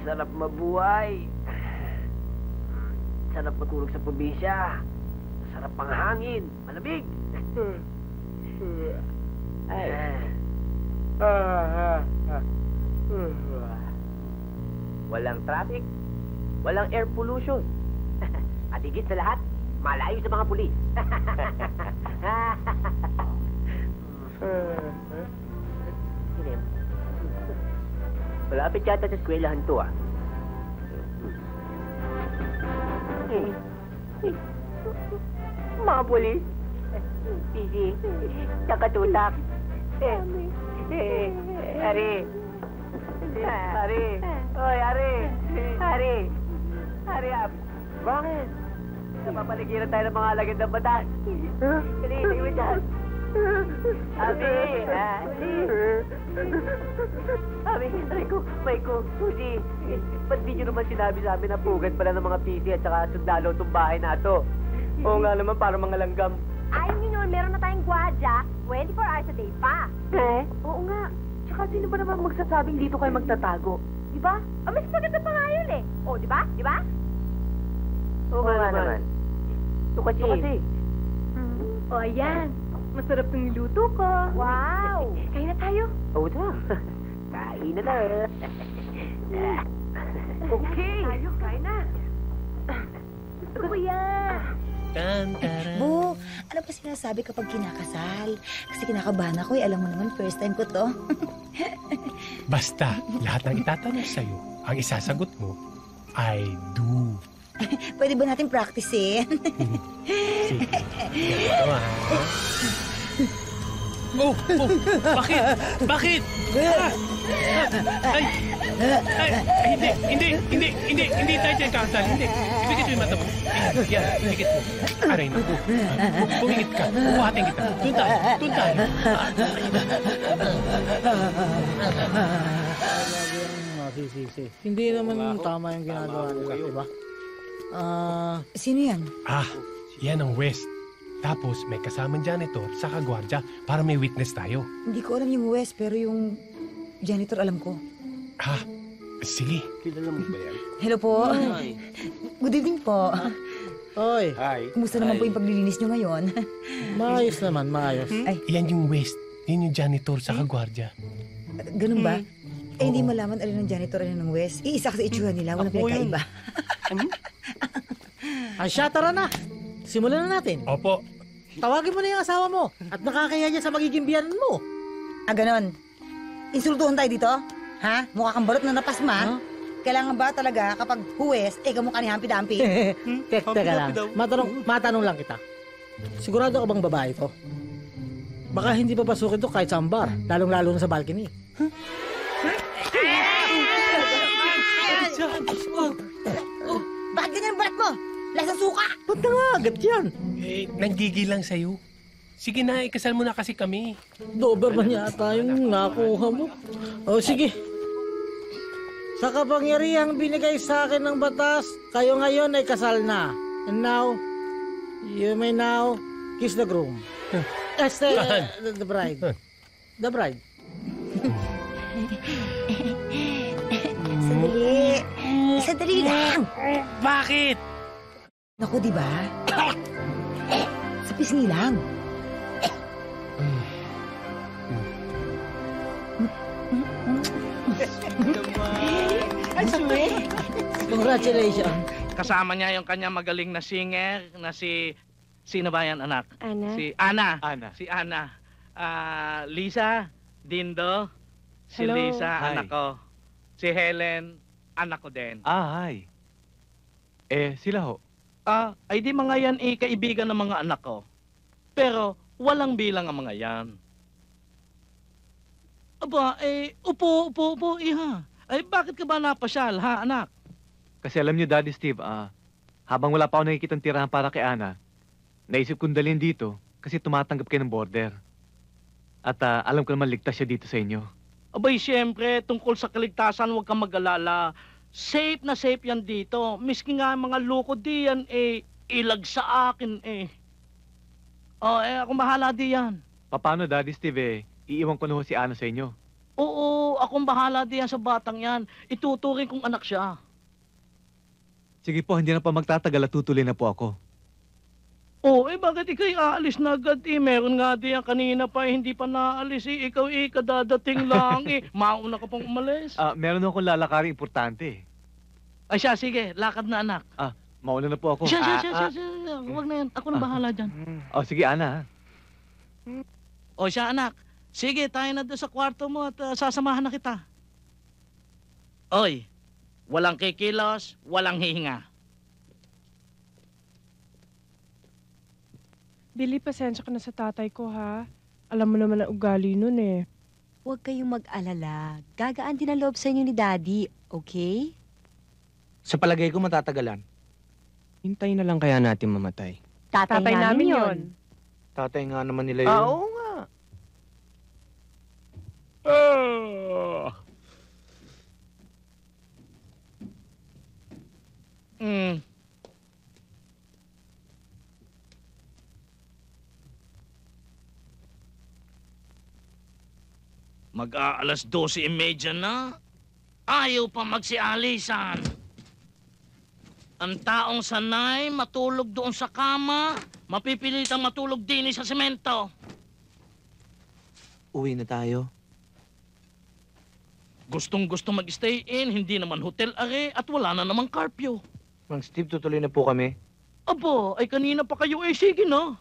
Sarap mabuhay. Sarap matulog sa probinsya. Sarap pang hangin. Malamig. Ay. Walang traffic. Walang air pollution. At higit sa lahat, malayo sa mga pulis. Malapit yata sa eskwelahan to, ah. Mga pulis. Pisi. Tsaka tutak. Ari. Ari. Oy, Ari. Ari. Ari, bakit? Napapaligiran tayo ng mga alagad ng batas. Dali, tayo mo dyan. Abi, Abi, aray ko, Susi, ba't di nyo naman sinabi sa amin na pugad pala ng mga PC at saka sundalo itong bahay na ito? Oo nga naman, para mga langgam. Ayaw nyo nun, meron na tayong gwadya, 24 hours a day pa. Oo nga. Tsaka sino ba naman magsasabing dito kayo magtatago? Diba? Mas maganda pa nga yun eh. O, diba? Diba? Oo nga naman. Ito kasi. O, ayan. Masarap ng niluto ko. Wow! Kain na tayo. Oo na. Kain na na. Okay. Tayo, kain na. Gusto ko yan. Bu, ano pa sinasabi kapag kinakasal? Kasi kinakabahan ako eh. Alam mo naman, first time ko to. Basta, lahat ng itatanong sa'yo, ang isasagot mo, I do. Pwede ba natin practicein? Sige. Ganito ha. Oh! Bakit? Bakit? Hindi tayo dyan kakasal. Hindi. Ibigit mo yung mata mo. Yan, ibigit mo. Aray na. Pumingit ka. Buhatin kita. Doon tayo. Si. Hindi naman tama yung ginagawa nila, diba? Sino yan? Yan ang West. Tapos may kasamang janitor sa kagwardya para may witness tayo. Hindi ko alam yung West, pero yung janitor alam ko. Sige. Kilala mo ba yan? Hello po. Hi. Good evening po. Oy. Hi. Kumusta naman po yung paglilinis nyo ngayon? Maayos naman, maayos. Ay. Yan yung West. Yan yung janitor sa kagwardya. Ganun ba? Hindi malaman alin ng janitor, alin ng West. Iisa kasi itsura nila, walang pinagkaiba. Siya, tara na. Simulan na natin. Opo. Tawagin mo na yung asawa mo at nakakaya niya sa magiging biyanan mo. Ganon. Insultuhan tayo dito? Ha? Mukha kang balot na napasma? Huh? Kailangan ba talaga kapag huwes, kamukha ni Hampi-Dampi? Teka lang. Matanong lang kita. Sigurado ka bang babae to? Baka hindi pa pasukin to kahit sa ambar, lalong-lalo na sa balcony. Bakit ganyan ang balat mo? Lasang suka! Ba't na nga agad yan? Nanggigil lang sa'yo. Sige na, ikasal mo na kasi kami. Doberman yata yung nakuha mo. O sige. Sa kapangyarihang binigay sa akin ng batas, kayo ngayon ay kasal na. And now, you may now kiss the groom. The bride. The bride. Sandali lang! Bakit? Naku, di ba? Sa pisngi lang. Ay, sweet! Congratulations. Kasama niya yung kanya magaling na singer na si... Sino ba yan, anak? Ana. Si Ana. Si Ana. Lisa, Dindo, si Hello. Lisa, Hi. anak ko. Si Helen, anak ko din. Hi. Sila ho. Ay di mga yan kaibigan ng mga anak ko. Pero walang bilang ang mga yan. Aba, upo, iha. Ay, bakit ka ba napasyal, ha, anak? Kasi alam niyo, Daddy Steve, habang wala pa ako nakikitang tirahan para kay Ana, naisip kong dalhin dito kasi tumatanggap kayo ng border. At alam ko naman ligtas siya dito sa inyo. Abay, siyempre, tungkol sa kaligtasan, huwag kang mag-alala. Safe na safe yan dito. Miski nga mga lukod diyan, ilag sa akin, ako bahala diyan. Paano, Daddy Steve, iiwan ko na ho si Ana sa inyo? Oo, akong bahala diyan sa batang yan. Ituturing kong anak siya. Sige po, hindi na pa magtatagal at tutuloy na po ako. Oh, bakit ikaw'y aalis na agad Meron nga diyan kanina pa, hindi pa naalis Ikaw kadadating lang Mauna ka pang umalis. Meron akong lalakaring importante. Ay siya, sige, lakad na anak. Mauna na po ako. Siya. Huwag na yan, ako na bahala dyan. Sige, Ana. O siya anak, sige tayo na doon sa kwarto mo at sasamahan na kita. Oy, walang kikilos, walang hihinga. Billy, pasensya ka na sa tatay ko, ha? Alam mo naman ang ugali nun, eh. Huwag kayong mag-alala. Gagaan din ang loob sa inyo ni Daddy, okay? Sa palagay ko matatagalan. Hintayin na lang kaya natin mamatay. Tatay namin yun. Tatay nga naman nila yun. Oo nga. Mag-aalas 12:30 na. Ayaw pa magsialisan. Ang taong sanay matulog doon sa kama, mapipilitang matulog din sa semento. Uwi na tayo. Gustong-gusto mag-stay in, hindi naman hotel are at wala na namang curfew. Mang Steve, tutuloy na po kami. Abo, ay kanina pa kayo sige na.